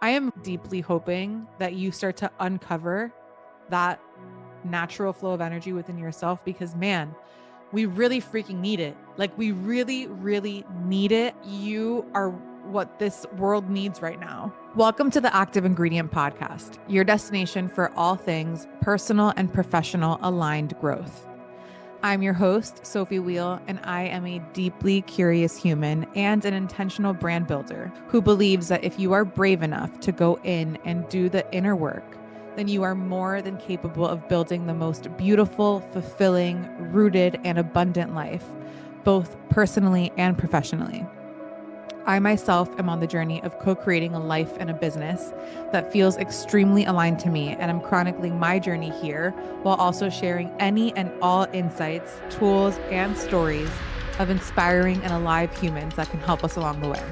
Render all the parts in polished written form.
I am deeply hoping that you start to uncover that natural flow of energy within yourself because, man, we really freaking need it. Like, we really, really need it. You are what this world needs right now. Welcome to the Active Ingredient Podcast, your destination for all things personal and professional aligned growth. I'm your host, Sophie Wheel, and I am a deeply curious human and an intentional brand builder who believes that if you are brave enough to go in and do the inner work, then you are more than capable of building the most beautiful, fulfilling, rooted, and abundant life, both personally and professionally. I myself am on the journey of co-creating a life and a business that feels extremely aligned to me, and I'm chronicling my journey here while also sharing any and all insights, tools, and stories of inspiring and alive humans that can help us along the way.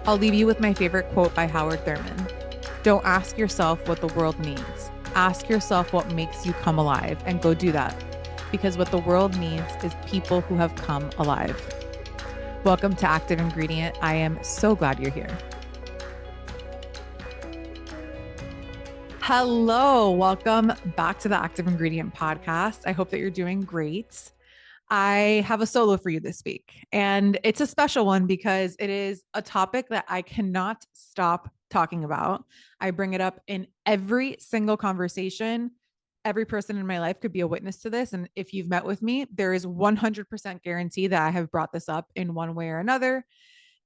I'll leave you with my favorite quote by Howard Thurman. Don't ask yourself what the world needs. Ask yourself what makes you come alive, and go do that, because what the world needs is people who have come alive. Welcome to Active Ingredient. I am so glad you're here. Hello, welcome back to the Active Ingredient Podcast. I hope that you're doing great. I have a solo for you this week, and it's a special one because it is a topic that I cannot stop talking about. I bring it up in every single conversation. Every person in my life could be a witness to this. And if you've met with me, there is 100% guarantee that I have brought this up in one way or another.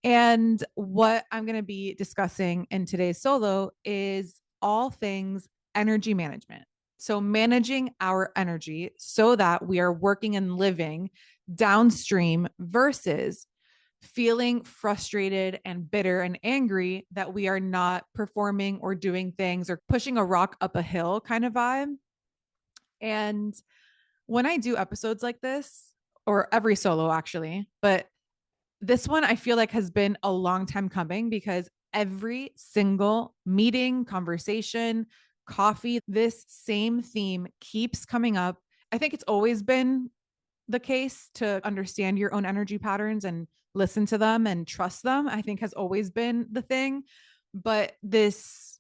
And what I'm going to be discussing in today's solo is all things energy management. So managing our energy so that we are working and living downstream versus feeling frustrated and bitter and angry that we are not performing or doing things or pushing a rock up a hill kind of vibe. And when I do episodes like this, or every solo actually, but this one I feel like has been a long time coming because every single meeting, conversation, coffee, this same theme keeps coming up. I think it's always been the case to understand your own energy patterns and listen to them and trust them, I think has always been the thing. But this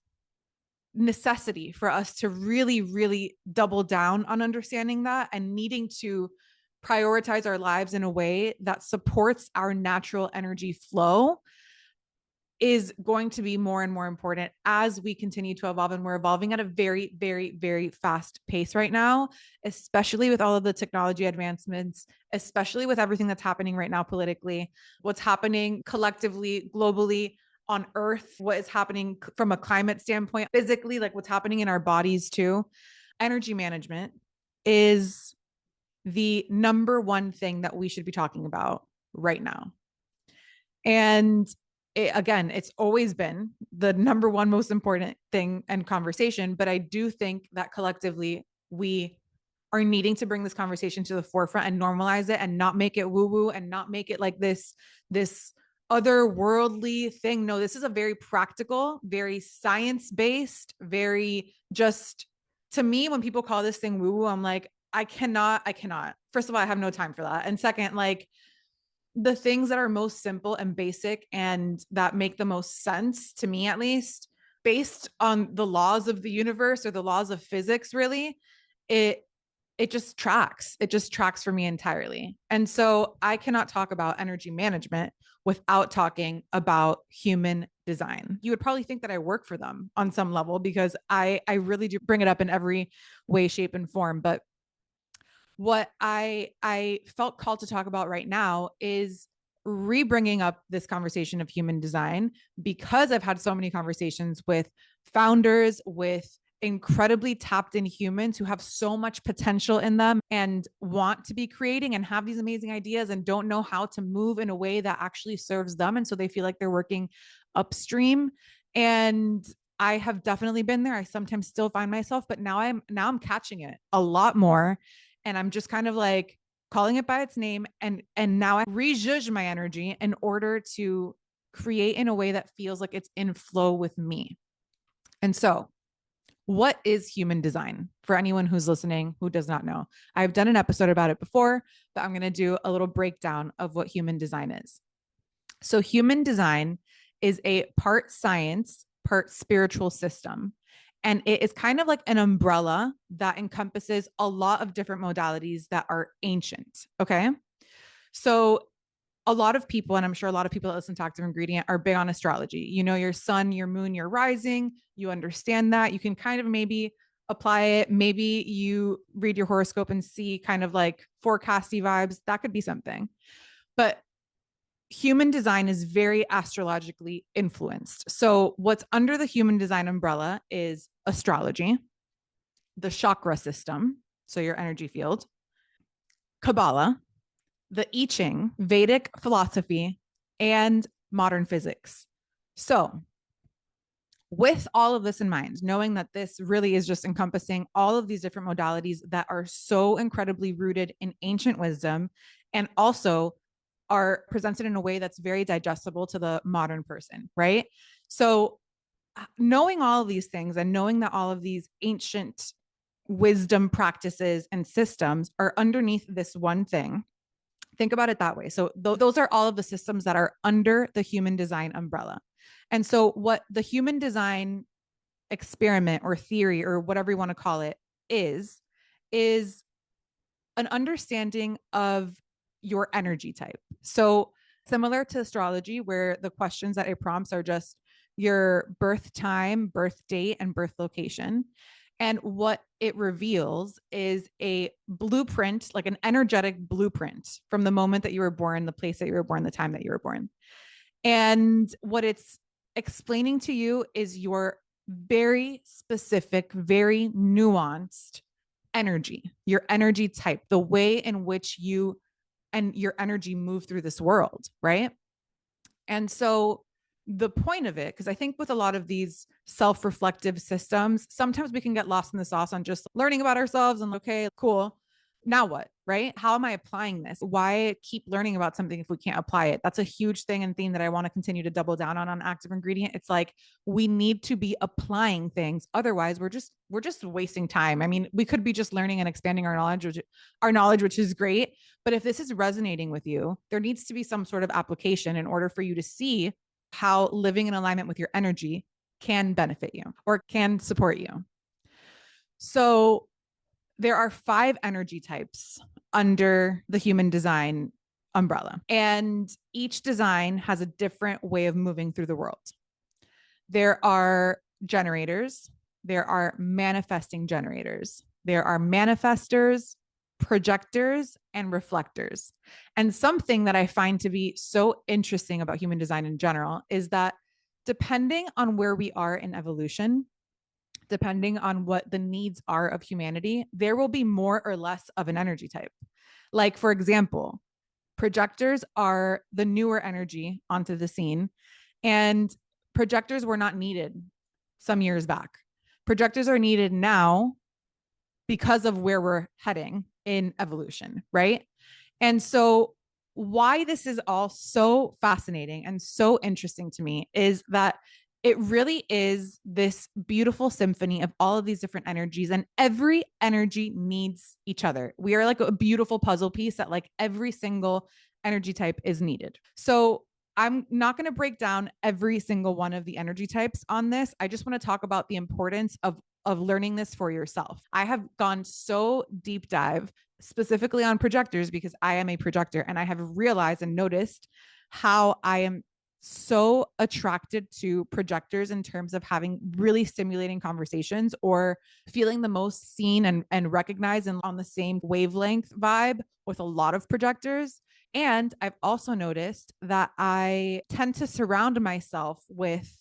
necessity for us to really, really double down on understanding that and needing to prioritize our lives in a way that supports our natural energy flow is going to be more and more important as we continue to evolve. And we're evolving at a very, very, very fast pace right now, especially with all of the technology advancements, especially with everything that's happening right now politically, what's happening collectively, globally, on earth, what is happening from a climate standpoint, physically, like what's happening in our bodies too. Energy management is the number one thing that we should be talking about right now. And again, it's always been the number one most important thing and conversation. But I do think that collectively we are needing to bring this conversation to the forefront and normalize it and not make it woo-woo and not make it like this otherworldly thing. No, this is a very practical, very science-based, very just, to me, when people call this thing woo-woo, I'm like, I cannot. First of all, I have no time for that. And second, like the things that are most simple and basic and that make the most sense to me, at least based on the laws of the universe or the laws of physics, really, it just tracks. It just tracks for me entirely. And so I cannot talk about energy management without talking about human design. You would probably think that I work for them on some level because I really do bring it up in every way, shape, and form. But what I felt called to talk about right now is re-bringing up this conversation of human design because I've had so many conversations with founders, with incredibly tapped in humans who have so much potential in them and want to be creating and have these amazing ideas and don't know how to move in a way that actually serves them. And so they feel like they're working upstream. And I have definitely been there. I sometimes still find myself, but now I'm catching it a lot more. And I'm just kind of like calling it by its name. And now I rejudge my energy in order to create in a way that feels like it's in flow with me. And so what is human design for anyone who's listening who does not know? I've done an episode about it before, but I'm going to do a little breakdown of what human design is. So human design is a part science, part spiritual system. And it is kind of like an umbrella that encompasses a lot of different modalities that are ancient. Okay. So a lot of people, and I'm sure a lot of people that listen to Active Ingredient are big on astrology. You know, your sun, your moon, your rising, you understand that. You can kind of maybe apply it. Maybe you read your horoscope and see kind of like forecasty vibes. That could be something. But human design is very astrologically influenced. So, what's under the human design umbrella is astrology, the chakra system, so your energy field, Kabbalah, the I Ching, Vedic philosophy, and modern physics. So, with all of this in mind, knowing that this really is just encompassing all of these different modalities that are so incredibly rooted in ancient wisdom and also are presented in a way that's very digestible to the modern person, right? So, knowing all of these things and knowing that all of these ancient wisdom practices and systems are underneath this one thing, think about it that way. So, those are all of the systems that are under the human design umbrella. And so, what the human design experiment or theory or whatever you want to call it is an understanding of your energy type. So, similar to astrology, where the questions that it prompts are just your birth time, birth date, and birth location. And what it reveals is a blueprint, like an energetic blueprint from the moment that you were born, the place that you were born, the time that you were born. And what it's explaining to you is your very specific, very nuanced energy, your energy type, the way in which you and your energy move through this world, right? And so the point of it, because I think with a lot of these self reflective systems, sometimes we can get lost in the sauce on just learning about ourselves and, okay, cool. Now what, right? How am I applying this? Why keep learning about something if we can't apply it? That's a huge thing and theme that I want to continue to double down on Active Ingredient. It's like we need to be applying things. Otherwise, we're just wasting time. I mean, we could be just learning and expanding our knowledge, which is great. But if this is resonating with you, there needs to be some sort of application in order for you to see how living in alignment with your energy can benefit you or can support you. So there are 5 energy types under the human design umbrella, and each design has a different way of moving through the world. There are generators, there are manifesting generators, there are manifestors, projectors, and reflectors. And something that I find to be so interesting about human design in general is that depending on where we are in evolution, depending on what the needs are of humanity, there will be more or less of an energy type. Like, for example, projectors are the newer energy onto the scene, and projectors were not needed some years back. Projectors are needed now because of where we're heading in evolution, right? And so, why this is all so fascinating and so interesting to me is that it really is this beautiful symphony of all of these different energies, and every energy needs each other. We are like a beautiful puzzle piece that, like, every single energy type is needed. So, I'm not going to break down every single one of the energy types on this. I just want to talk about the importance of learning this for yourself. I have gone so deep dive specifically on projectors because I am a projector, and I have realized and noticed how I am so attracted to projectors in terms of having really stimulating conversations or feeling the most seen and recognized and on the same wavelength vibe with a lot of projectors. And I've also noticed that I tend to surround myself with,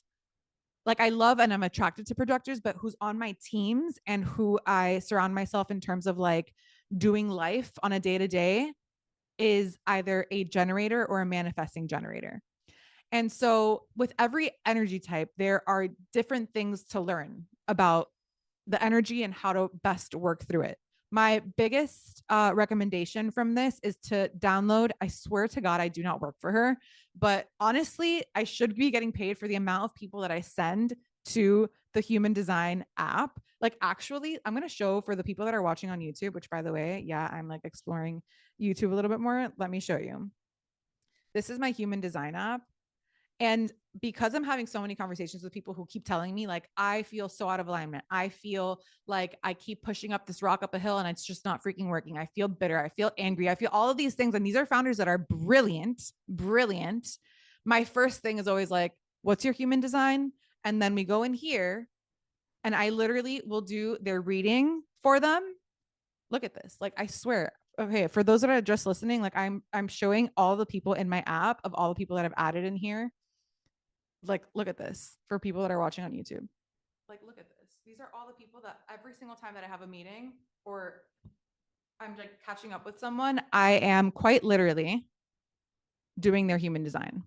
like, I love and I'm attracted to projectors, but who's on my teams and who I surround myself in terms of like doing life on a day to day is either a generator or a manifesting generator. And so with every energy type, there are different things to learn about the energy and how to best work through it. My biggest recommendation from this is to download. I swear to God, I do not work for her, but honestly, I should be getting paid for the amount of people that I send to the human design app. Like, actually, I'm going to show for the people that are watching on YouTube, which, by the way, yeah, I'm like exploring YouTube a little bit more. Let me show you. This is my human design app. And because I'm having so many conversations with people who keep telling me, like, I feel so out of alignment. I feel like I keep pushing up this rock up a hill and it's just not freaking working. I feel bitter. I feel angry. I feel all of these things. And these are founders that are brilliant, brilliant. My first thing is always like, what's your human design? And then we go in here and I literally will do their reading for them. Look at this. Like, I swear. Okay, for those that are just listening, like I'm showing all the people in my app of all the people that I've added in here. Like, look at this for people that are watching on YouTube. Like, look at this. These are all the people that every single time that I have a meeting or I'm like catching up with someone, I am quite literally doing their human design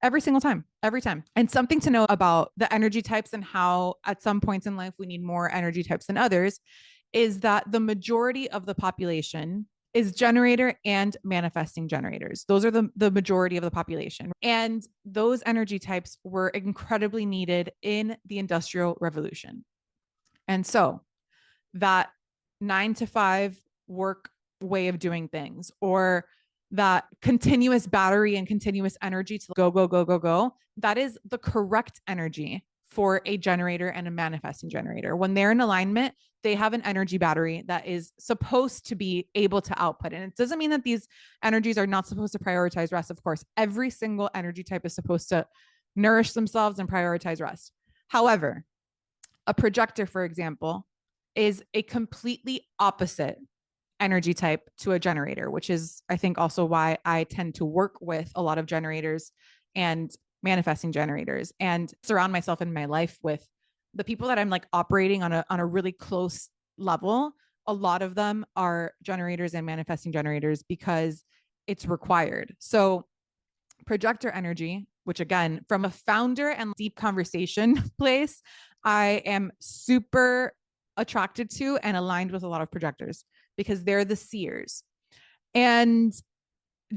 every single time, every time. And something to know about the energy types and how at some points in life we need more energy types than others is that the majority of the population is generator and manifesting generators. Those are the majority of the population. And those energy types were incredibly needed in the Industrial Revolution. And so that 9 to 5 work way of doing things, or that continuous battery and continuous energy to go, go, go, go, go, that is the correct energy for a generator and a manifesting generator. When they're in alignment, they have an energy battery that is supposed to be able to output. And it doesn't mean that these energies are not supposed to prioritize rest. Of course, every single energy type is supposed to nourish themselves and prioritize rest. However, a projector, for example, is a completely opposite energy type to a generator, which is, I think, also why I tend to work with a lot of generators and manifesting generators and surround myself in my life with the people that I'm like operating on a really close level. A lot of them are generators and manifesting generators because it's required. So projector energy, which again, from a founder and deep conversation place, I am super attracted to and aligned with a lot of projectors because they're the seers. And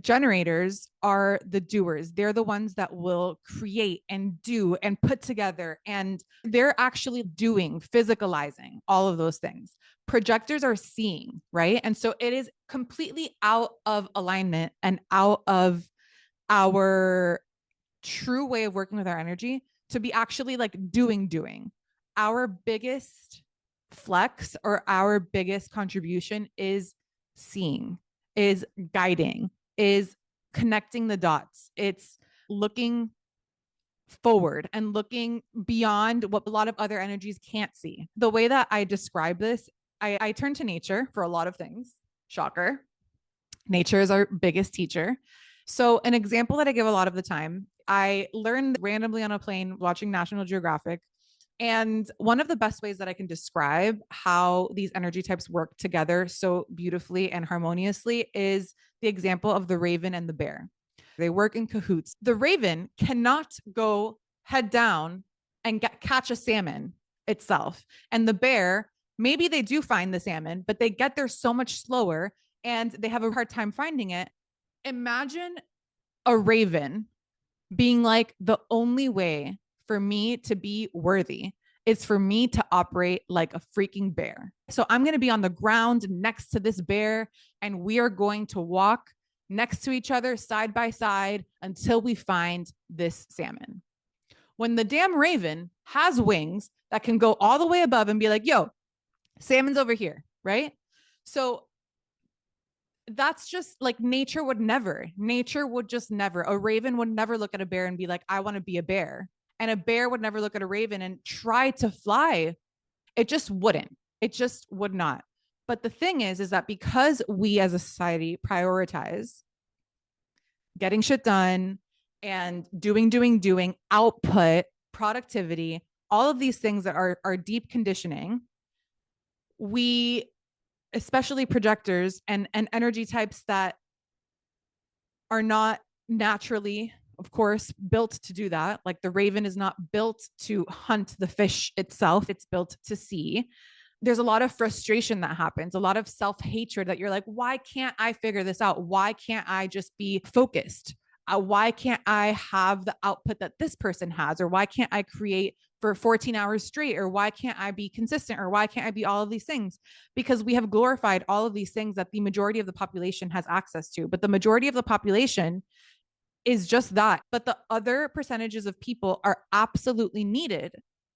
generators are the doers. They're the ones that will create and do and put together, and they're actually doing, physicalizing all of those things. Projectors are seeing, right? And so it is completely out of alignment and out of our true way of working with our energy to be actually like doing. Our biggest flex or our biggest contribution is seeing, is guiding, is connecting the dots. It's looking forward and looking beyond what a lot of other energies can't see. The way that I describe this, I turn to nature for a lot of things. Shocker. Nature is our biggest teacher. So, an example that I give a lot of the time, I learned randomly on a plane watching National Geographic. And one of the best ways that I can describe how these energy types work together so beautifully and harmoniously is the example of the raven and the bear. They work in cahoots. The raven cannot go head down and catch a salmon itself. And the bear, maybe they do find the salmon, but they get there so much slower and they have a hard time finding it. Imagine a raven being like, the only way for me to be worthy is for me to operate like a freaking bear. So I'm going to be on the ground next to this bear, and we are going to walk next to each other side by side until we find this salmon. When the damn raven has wings that can go all the way above and be like, yo, salmon's over here, right? So that's just like nature would just never. A raven would never look at a bear and be like, I want to be a bear. And a bear would never look at a raven and try to fly. It just wouldn't. It just would not. But the thing is that because we as a society prioritize getting shit done and doing, output, productivity, all of these things that are deep conditioning, we, especially projectors and energy types that are not naturally, of course, built to do that. Like the raven is not built to hunt the fish itself, it's built to see. There's a lot of frustration that happens, a lot of self-hatred that you're like, why can't I figure this out? Why can't I just be focused? Why can't I have the output that this person has? Or why can't I create for 14 hours straight? Or why can't I be consistent? Or why can't I be all of these things? Because we have glorified all of these things that the majority of the population has access to. But the majority of the population is just that. But the other percentages of people are absolutely needed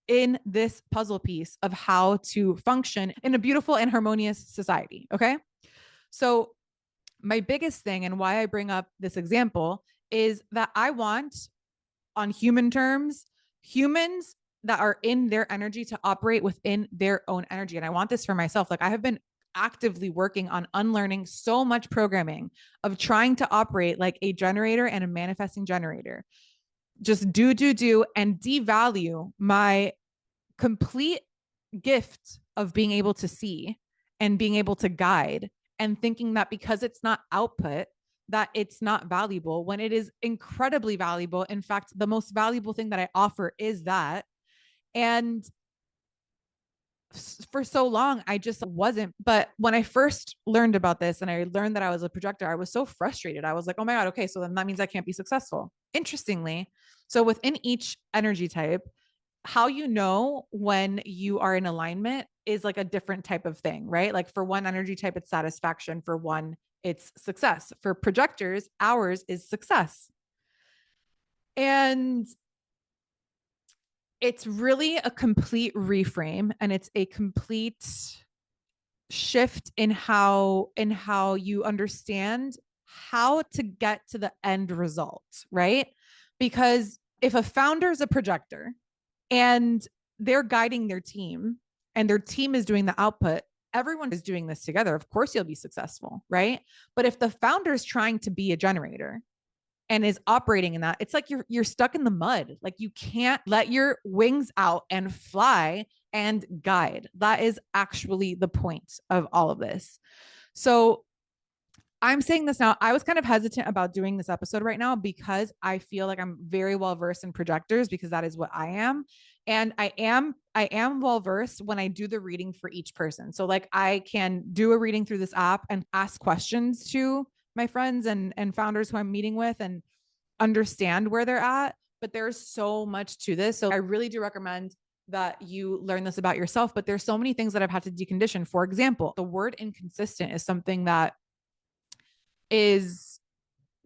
in this puzzle piece of how to function in a beautiful and harmonious society. Okay. So, my biggest thing and why I bring up this example is that I want, on human terms, humans that are in their energy to operate within their own energy. And I want this for myself. Like, I have been actively working on unlearning so much programming of trying to operate like a generator and a manifesting generator. Just do, and devalue my complete gift of being able to see and being able to guide, and thinking that because it's not output, that it's not valuable, when it is incredibly valuable. In fact, the most valuable thing that I offer is that. And for so long, I just wasn't. But when I first learned about this and I learned that I was a projector, I was so frustrated. I was like, oh my God, okay, so then that means I can't be successful. Interestingly, so within each energy type, how you know when you are in alignment is like a different type of thing, right? Like for one energy type, it's satisfaction. For one, it's success. For projectors, ours is success. And it's really a complete reframe, and it's a complete shift in how you understand how to get to the end result, right? Because if a founder is a projector and they're guiding their team and their team is doing the output, everyone is doing this together, of course you'll be successful, right? But if the founder is trying to be a generator and is operating in that, it's like you're stuck in the mud. Like, you can't let your wings out and fly and guide. That is actually the point of all of this. So I'm saying this now. I was kind of hesitant about doing this episode right now because I feel like I'm very well versed in projectors, because that is what I am. And I am well versed when I do the reading for each person. So like, I can do a reading through this app and ask questions to my friends and founders who I'm meeting with and understand where they're at. But there's so much to this. So I really do recommend that you learn this about yourself. But there's so many things that I've had to decondition. For example, the word inconsistent is something that is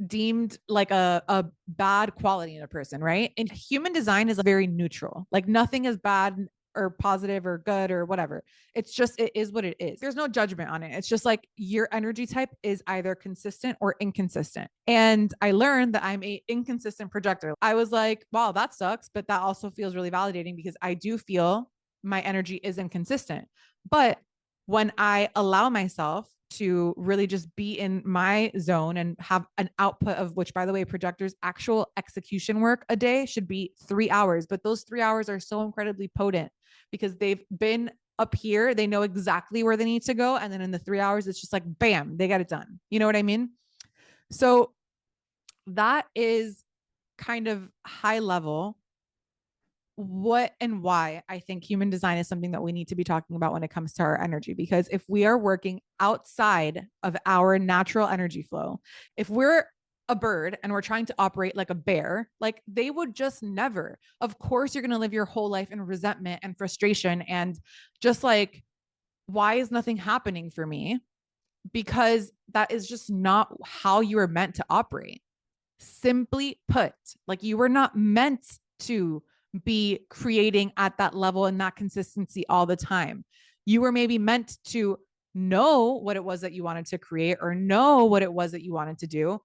deemed like a bad quality in a person, right? And human design is very neutral. Like, nothing is bad or positive or good or whatever. It's just, it is what it is. There's no judgment on it. It's just like, your energy type is either consistent or inconsistent. And I learned that I'm a inconsistent projector. I was like, wow, that sucks. But that also feels really validating, because I do feel my energy is inconsistent. But when I allow myself to really just be in my zone and have an output of, which, by the way, projectors' actual execution work a day should be 3 hours. But those 3 hours are so incredibly potent because they've been up here. They know exactly where they need to go. And then in the 3 hours, it's just like, bam, they got it done. You know what I mean? So that is kind of high level what and why I think human design is something that we need to be talking about when it comes to our energy. Because if we are working outside of our natural energy flow, if we're a bird and we're trying to operate like a bear, like, they would just never. Of course, you're going to live your whole life in resentment and frustration and just like, why is nothing happening for me? Because that is just not how you are meant to operate. Simply put, like, you were not meant to be creating at that level and that consistency all the time. You were maybe meant to know what it was that you wanted to create or know what it was that you wanted to do,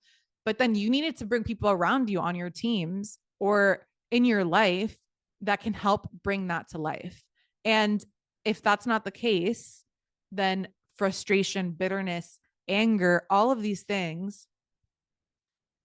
but then you needed to bring people around you on your teams or in your life that can help bring that to life. And if that's not the case, then frustration, bitterness, anger, all of these things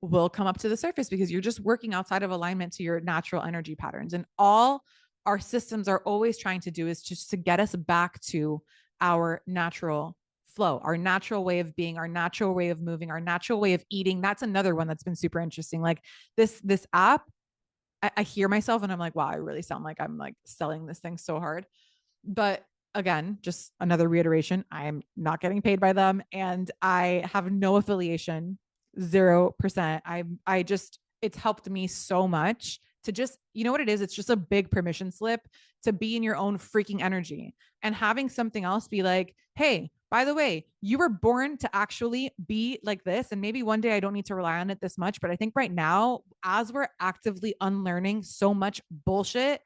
will come up to the surface because you're just working outside of alignment to your natural energy patterns. And all our systems are always trying to do is just to get us back to our natural flow, our natural way of being, our natural way of moving, our natural way of eating. That's another one that's been super interesting. Like, this app, I hear myself and I'm like, wow, I really sound like I'm like selling this thing so hard. But again, just another reiteration, I am not getting paid by them and I have no affiliation, 0%. I just, it's helped me so much to just, you know what it is? It's just a big permission slip to be in your own freaking energy, and having something else be like, hey, by the way, you were born to actually be like this. And maybe one day I don't need to rely on it this much. But I think right now, as we're actively unlearning so much bullshit,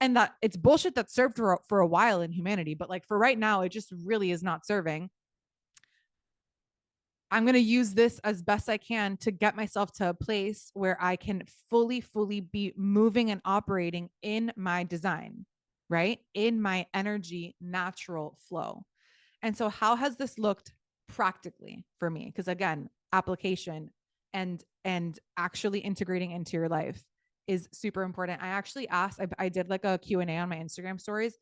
and that it's bullshit that served for a while in humanity, but like for right now, it just really is not serving. I'm going to use this as best I can to get myself to a place where I can fully be moving and operating in my design, right? In my energy, natural flow. And so, how has this looked practically for me? Because again, application and actually integrating into your life is super important. I actually asked, I did like a Q&A on my Instagram stories,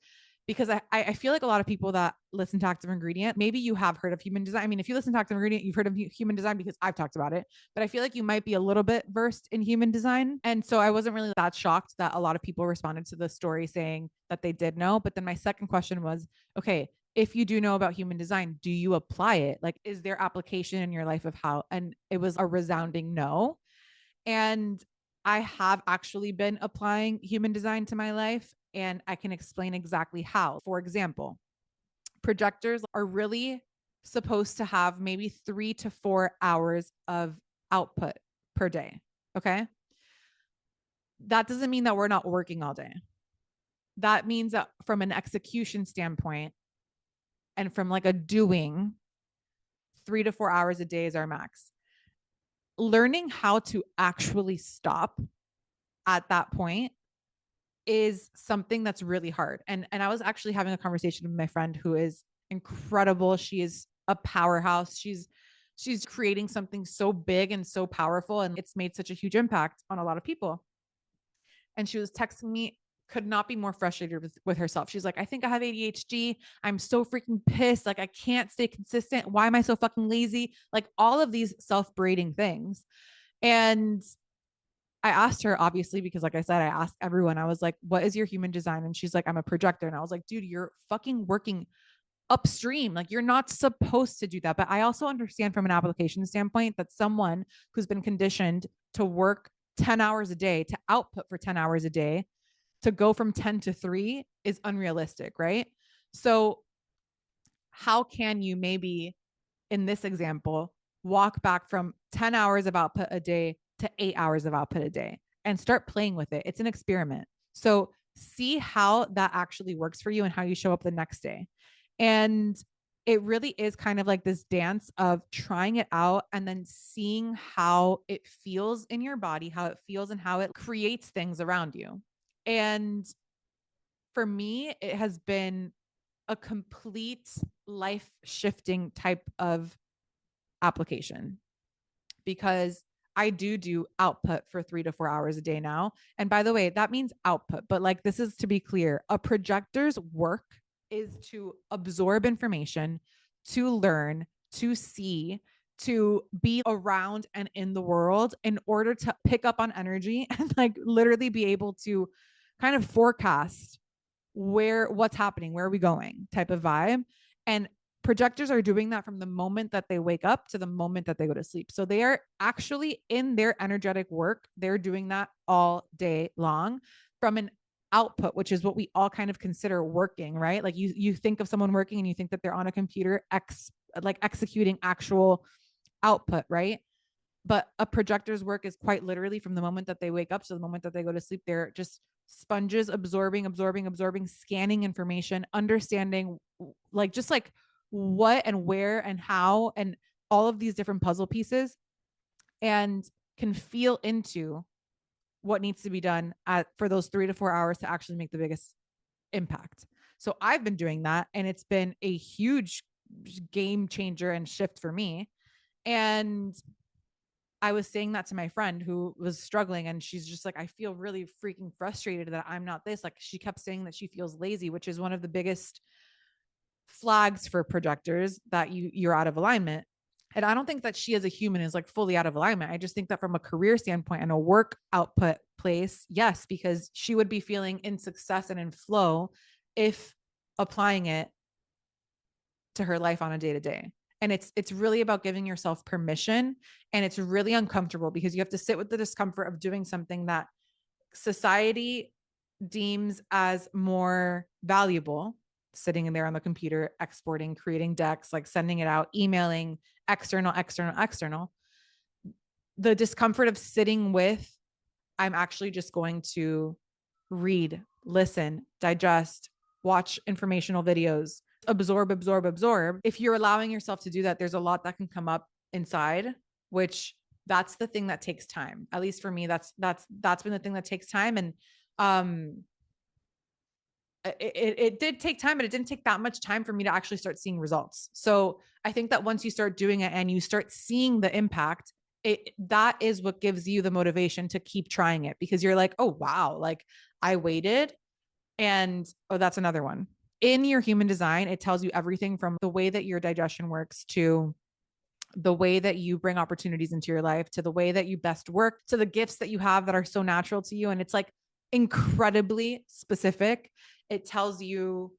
because I feel like a lot of people that listen to Active Ingredient, maybe you have heard of human design. I mean, if you listen to Active Ingredient, you've heard of human design because I've talked about it, but I feel like you might be a little bit versed in human design. And so I wasn't really that shocked that a lot of people responded to the story saying that they did know. But then my second question was, okay, if you do know about human design, do you apply it? Like, is there application in your life of how? And it was a resounding no. And I have actually been applying human design to my life, and I can explain exactly how. For example, projectors are really supposed to have maybe 3 to 4 hours of output per day. Okay. That doesn't mean that we're not working all day. That means that from an execution standpoint and from like a doing, 3 to 4 hours a day is our max. Learning how to actually stop at that point is something that's really hard. And I was actually having a conversation with my friend who is incredible. She is a powerhouse. She's creating something so big and so powerful, and it's made such a huge impact on a lot of people. And she was texting me, could not be more frustrated with herself. She's like, I think I have ADHD. I'm so freaking pissed. Like, I can't stay consistent. Why am I so fucking lazy? Like, all of these self-braiding things. And I asked her, obviously, because like I said, I asked everyone, I was like, what is your human design? And she's like, I'm a projector. And I was like, dude, you're fucking working upstream. Like, you're not supposed to do that. But I also understand from an application standpoint that someone who's been conditioned to work 10 hours a day, to output for 10 hours a day, to go from 10 to 3 is unrealistic, right? So, how can you maybe, in this example, walk back from 10 hours of output a day to 8 hours of output a day and start playing with it? It's an experiment. So, see how that actually works for you and how you show up the next day. And it really is kind of like this dance of trying it out and then seeing how it feels in your body, how it feels and how it creates things around you. And for me, it has been a complete life shifting type of application, because I do output for 3 to 4 hours a day now. And by the way, that means output. But like, this is to be clear, a projector's work is to absorb information, to learn, to see, to be around and in the world in order to pick up on energy and like literally be able to kind of forecast what's happening, where are we going type of vibe. And projectors are doing that from the moment that they wake up to the moment that they go to sleep. So they are actually in their energetic work. They're doing that all day long from an output, which is what we all kind of consider working, right? Like you think of someone working and you think that they're on a computer like executing actual output, right? But a projector's work is quite literally from the moment that they wake up to the moment that they go to sleep. They're just sponges, absorbing, scanning information, understanding like just like what and where and how and all of these different puzzle pieces, and can feel into what needs to be done for those 3 to 4 hours to actually make the biggest impact. So I've been doing that, and it's been a huge game changer and shift for me. And I was saying that to my friend who was struggling, and she's just like, I feel really freaking frustrated that I'm not this. Like, she kept saying that she feels lazy, which is one of the biggest flags for projectors, that you're out of alignment. And I don't think that she as a human is like fully out of alignment. I just think that from a career standpoint and a work output place, yes, because she would be feeling in success and in flow if applying it to her life on a day to day. And it's really about giving yourself permission. And it's really uncomfortable because you have to sit with the discomfort of doing something that society deems as more valuable, sitting in there on the computer, exporting, creating decks, like sending it out, emailing, external. The discomfort of sitting with, I'm actually just going to read, listen, digest, watch informational videos, absorb. If you're allowing yourself to do that, there's a lot that can come up inside, which that's the thing that takes time. At least for me, that's been the thing that takes time. And it did take time, but it didn't take that much time for me to actually start seeing results. So I think that once you start doing it and you start seeing the impact, that is what gives you the motivation to keep trying it, because you're like, oh, wow, like I waited. And oh, that's another one. In your human design, it tells you everything from the way that your digestion works to the way that you bring opportunities into your life, to the way that you best work, to the gifts that you have that are so natural to you. And it's like incredibly specific. It tells you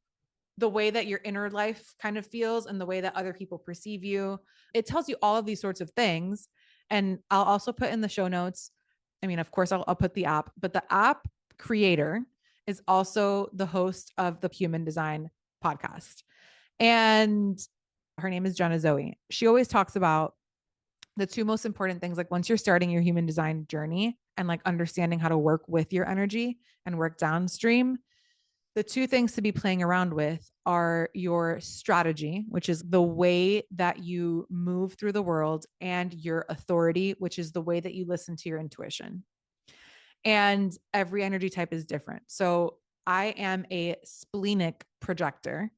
the way that your inner life kind of feels and the way that other people perceive you. It tells you all of these sorts of things. And I'll also put in the show notes. I mean, of course, I'll put the app, but the app creator is also the host of the Human Design podcast. And her name is Jenna Zoe. She always talks about the two most important things, like once you're starting your human design journey and like understanding how to work with your energy and work downstream, the two things to be playing around with are your strategy, which is the way that you move through the world, and your authority, which is the way that you listen to your intuition. And every energy type is different. So I am a splenic projector.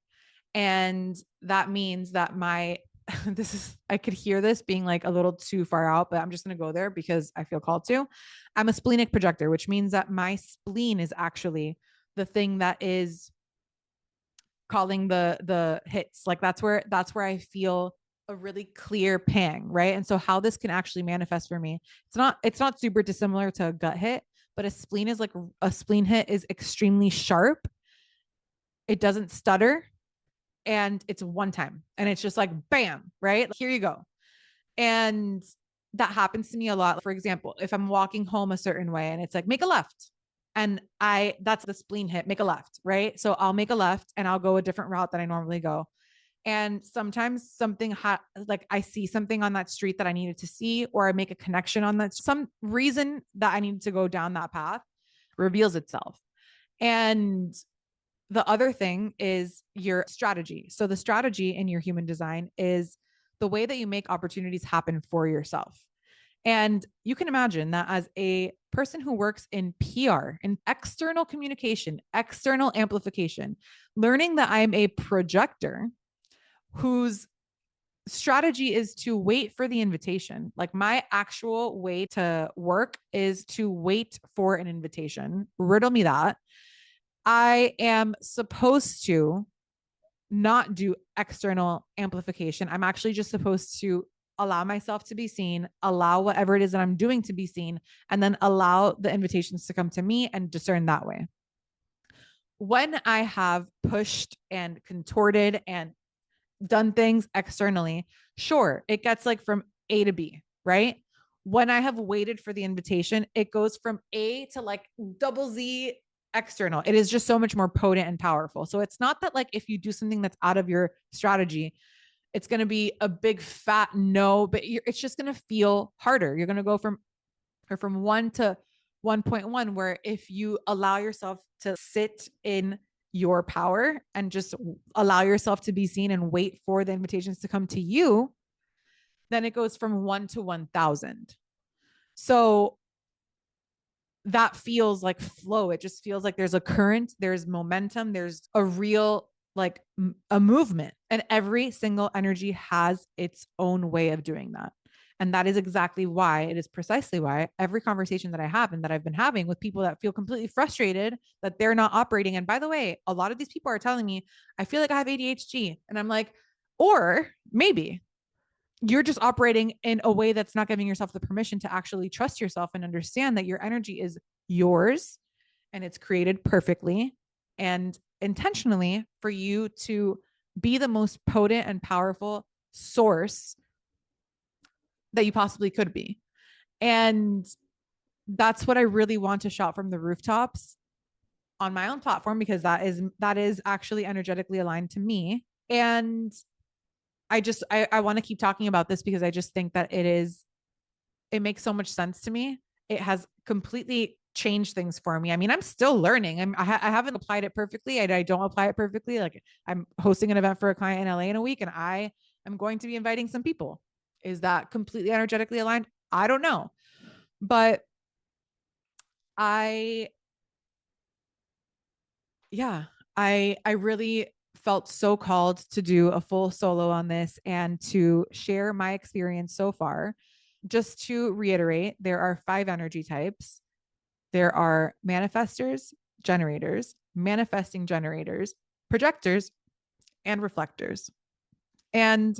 And that means that I could hear this being like a little too far out, but I'm just going to go there because I feel called to. I'm a splenic projector, which means that my spleen is actually the thing that is calling the hits. Like that's where I feel a really clear pang, right? And so how this can actually manifest for me, it's not super dissimilar to a gut hit, but a spleen hit is extremely sharp. It doesn't stutter, and it's one time, and it's just like bam, right? Here you go. And that happens to me a lot. For example, if I'm walking home a certain way and it's like make a left, and that's the spleen hit, make a left, right? So I'll make a left and I'll go a different route than I normally go. And sometimes like I see something on that street that I needed to see, or I make a connection on that, some reason that I needed to go down that path reveals itself. And the other thing is your strategy. So the strategy in your human design is the way that you make opportunities happen for yourself. And you can imagine that as a person who works in PR, in external communication, external amplification, learning that I'm a projector whose strategy is to wait for the invitation. Like my actual way to work is to wait for an invitation. Riddle me that. I am supposed to not do external amplification. I'm actually just supposed to allow myself to be seen, allow whatever it is that I'm doing to be seen, and then allow the invitations to come to me and discern that way. When I have pushed and contorted and done things externally, sure, it gets like from A to B, right? When I have waited for the invitation, it goes from A to like double Z external. It is just so much more potent and powerful. So it's not that like if you do something that's out of your strategy, it's going to be a big fat no, but it's just going to feel harder. You're going to go from 1 to 1.1, where if you allow yourself to sit in your power and just allow yourself to be seen and wait for the invitations to come to you, then it goes from 1 to 1,000. So that feels like flow. It just feels like there's a current, there's momentum, there's a real like a movement, and every single energy has its own way of doing that. And that is exactly why, it is precisely why every conversation that I have and that I've been having with people that feel completely frustrated that they're not operating. And by the way, a lot of these people are telling me, I feel like I have ADHD. And I'm like, or maybe you're just operating in a way that's not giving yourself the permission to actually trust yourself and understand that your energy is yours and it's created perfectly and intentionally for you to be the most potent and powerful source that you possibly could be. And that's what I really want to shout from the rooftops on my own platform, because that is actually energetically aligned to me. And I want to keep talking about this because I just think that it makes so much sense to me. It has completely changed things for me. I mean, I'm still learning. I haven't applied it perfectly. I don't apply it perfectly. Like, I'm hosting an event for a client in LA in a week, and I am going to be inviting some people. Is that completely energetically aligned? I don't know. But I yeah, I really felt so called to do a full solo on this and to share my experience so far. Just to reiterate, there are 5 energy types. There are manifestors, generators, manifesting generators, projectors, and reflectors. And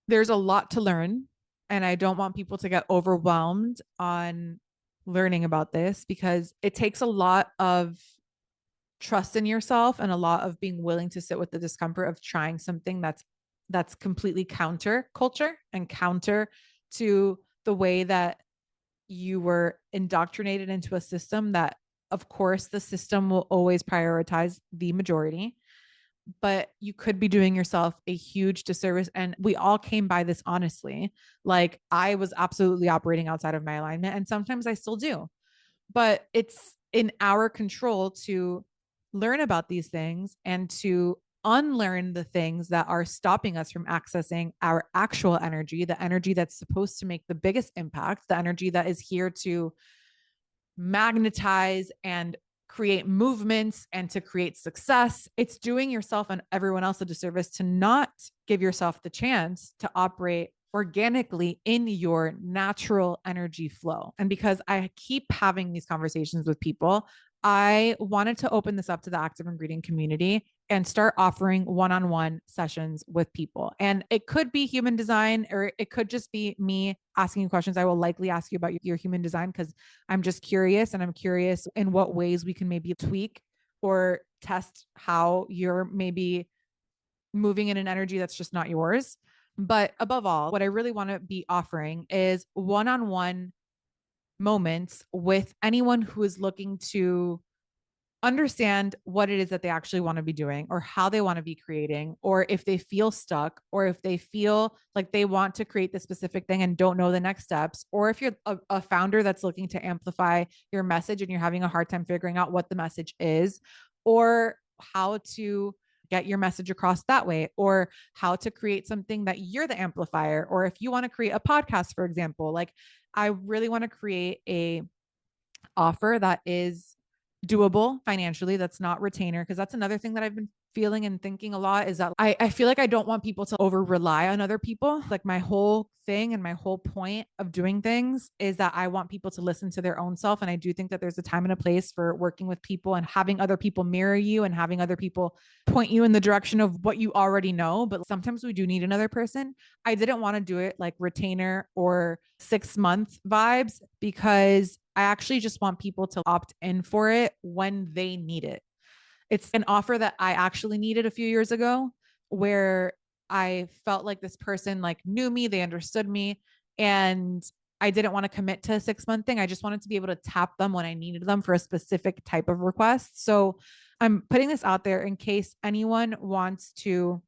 there's a lot to learn. And I don't want people to get overwhelmed on learning about this, because it takes a lot of trust in yourself and a lot of being willing to sit with the discomfort of trying something that's completely counter culture and counter to the way that you were indoctrinated into a system that, of course, the system will always prioritize the majority, but you could be doing yourself a huge disservice. And we all came by this honestly. Like, I was absolutely operating outside of my alignment, and sometimes I still do, but it's in our control to learn about these things and to unlearn the things that are stopping us from accessing our actual energy, the energy that's supposed to make the biggest impact, the energy that is here to magnetize and create movements and to create success. It's doing yourself and everyone else a disservice to not give yourself the chance to operate organically in your natural energy flow. And because I keep having these conversations with people, I wanted to open this up to the active ingredient community and start offering one-on-one sessions with people. And it could be human design, or it could just be me asking you questions. I will likely ask you about your human design because I'm just curious, and I'm curious in what ways we can maybe tweak or test how you're maybe moving in an energy that's just not yours. But above all, what I really want to be offering is one-on-one moments with anyone who is looking to understand what it is that they actually want to be doing, or how they want to be creating, or if they feel stuck, or if they feel like they want to create the specific thing and don't know the next steps, or if you're a founder that's looking to amplify your message and you're having a hard time figuring out what the message is, or how to get your message across that way, or how to create something that you're the amplifier, or if you want to create a podcast, for example. Like, I really want to create a offer that is doable financially, that's not retainer, because that's another thing that I've been feeling and thinking a lot, is that I feel like I don't want people to over rely on other people. Like, my whole thing and my whole point of doing things is that I want people to listen to their own self. And I do think that there's a time and a place for working with people and having other people mirror you and having other people point you in the direction of what you already know. But sometimes we do need another person. I didn't want to do it like retainer or 6 month vibes, because I actually just want people to opt in for it when they need it. It's an offer that I actually needed a few years ago, where I felt like this person like knew me, they understood me, and I didn't want to commit to a 6 month thing. I just wanted to be able to tap them when I needed them for a specific type of request. So I'm putting this out there in case anyone wants to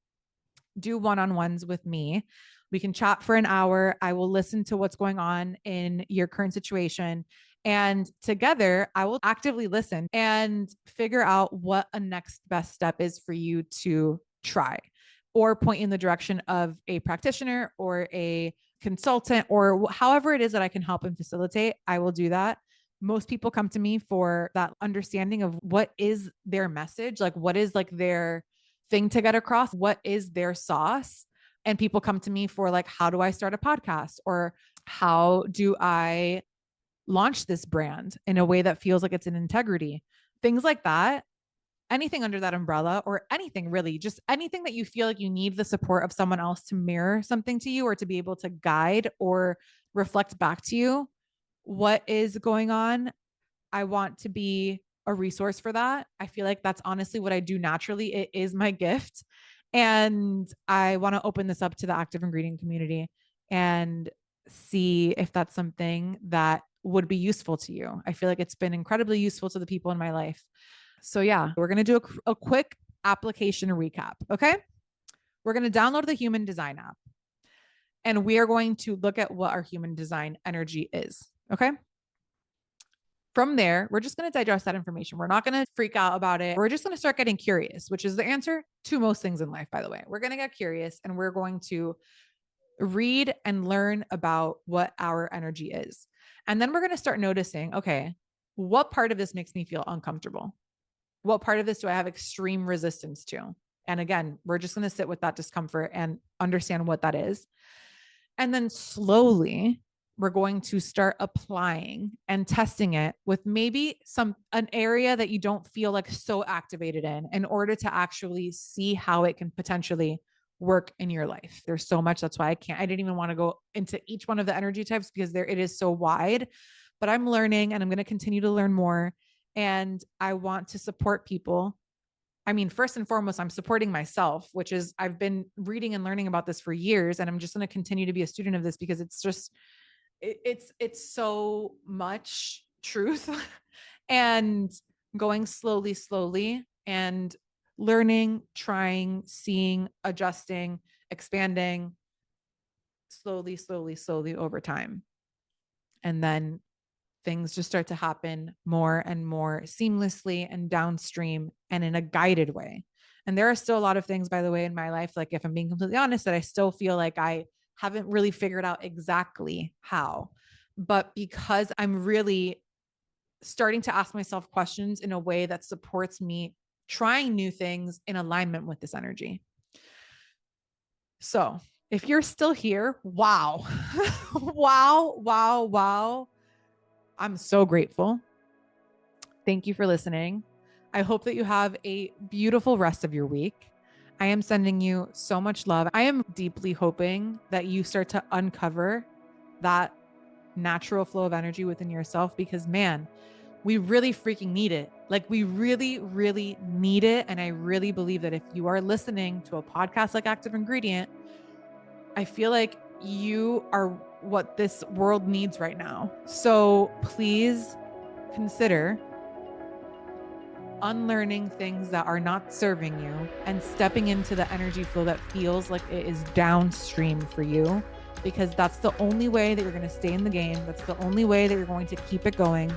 do one-on-ones with me. We can chat for an hour. I will listen to what's going on in your current situation. And together, I will actively listen and figure out what a next best step is for you to try, or point in the direction of a practitioner or a consultant, or however it is that I can help and facilitate. I will do that. Most people come to me for that understanding of what is their message, like what is like their thing to get across, what is their sauce. And people come to me for like, how do I start a podcast, or how do I launch this brand in a way that feels like it's in integrity, things like that. Anything under that umbrella, or anything really, just anything that you feel like you need the support of someone else to mirror something to you, or to be able to guide or reflect back to you what is going on. I want to be a resource for that. I feel like that's honestly what I do naturally. It is my gift. And I want to open this up to the active ingredient community. And see if that's something that would be useful to you. I feel like it's been incredibly useful to the people in my life. So, yeah, we're going to do a quick application recap. Okay. We're going to download the human design app and we are going to look at what our human design energy is. Okay. From there, we're just going to digest that information. We're not going to freak out about it. We're just going to start getting curious, which is the answer to most things in life, by the way. We're going to get curious and we're going to read and learn about what our energy is. And then we're going to start noticing, okay, what part of this makes me feel uncomfortable? What part of this do I have extreme resistance to? And again, we're just going to sit with that discomfort and understand what that is. And then slowly, we're going to start applying and testing it with maybe an area that you don't feel like so activated in order to actually see how it can potentially work in your life. There's so much. That's why I didn't even want to go into each one of the energy types because it is so wide, but I'm learning and I'm going to continue to learn more. And I want to support people. I mean, first and foremost, I'm supporting myself, which is I've been reading and learning about this for years. And I'm just going to continue to be a student of this because it's just, it's so much truth and going slowly and learning, trying, seeing, adjusting, expanding slowly over time. And then things just start to happen more and more seamlessly and downstream and in a guided way. And there are still a lot of things, by the way, in my life, like if I'm being completely honest, that I still feel like I haven't really figured out exactly how. But because I'm really starting to ask myself questions in a way that supports me trying new things in alignment with this energy. So if you're still here, wow, wow. I'm so grateful. Thank you for listening. I hope that you have a beautiful rest of your week. I am sending you so much love. I am deeply hoping that you start to uncover that natural flow of energy within yourself because, man, we really freaking need it. Like we really need it. And I really believe that if you are listening to a podcast like Active Ingredient, I feel like you are what this world needs right now. So please consider unlearning things that are not serving you and stepping into the energy flow that feels like it is downstream for you, because that's the only way that you're going to stay in the game. That's the only way that you're going to keep it going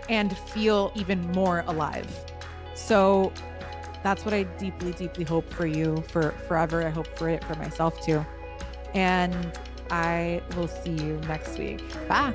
and feel even more alive. So that's what I deeply hope for you for forever. I hope for it for myself too. And I will see you next week. Bye.